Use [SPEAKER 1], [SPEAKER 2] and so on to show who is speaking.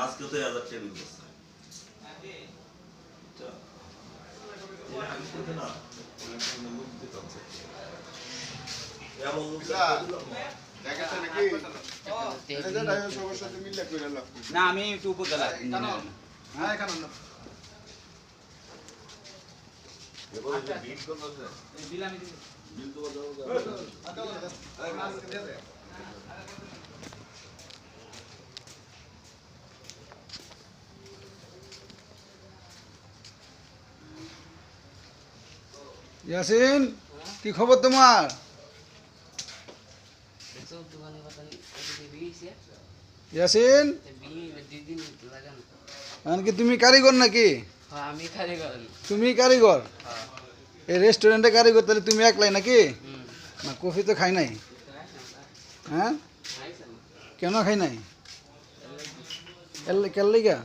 [SPEAKER 1] আজকে তো 1000 টাকা বিল করছে আমি করতে না লোক দিতে হচ্ছে এমন লোক
[SPEAKER 2] দেখাতে নাকি এটা ড্রাইভার সবার সাথে মিলে কইরা লাভ
[SPEAKER 3] না আমি একটু উপজেলা
[SPEAKER 2] হ্যাঁ এখানে না
[SPEAKER 1] এবারে যে বিল কোন আছে
[SPEAKER 3] বিল আমি
[SPEAKER 1] বিল তো দাও
[SPEAKER 4] ইয়াসিন কি খবর তোমার? ইয়াসিন কি তুমি কারিগর নাকি?
[SPEAKER 5] আমি কারিগর।
[SPEAKER 4] তুমি কারিগর? এই রেস্টুরেন্টে কারিগর, তাহলে তুমি একলাই নাকি? না কফি তো খাই নাই। হ্যাঁ কেন খাই নাই? কেন লিগা?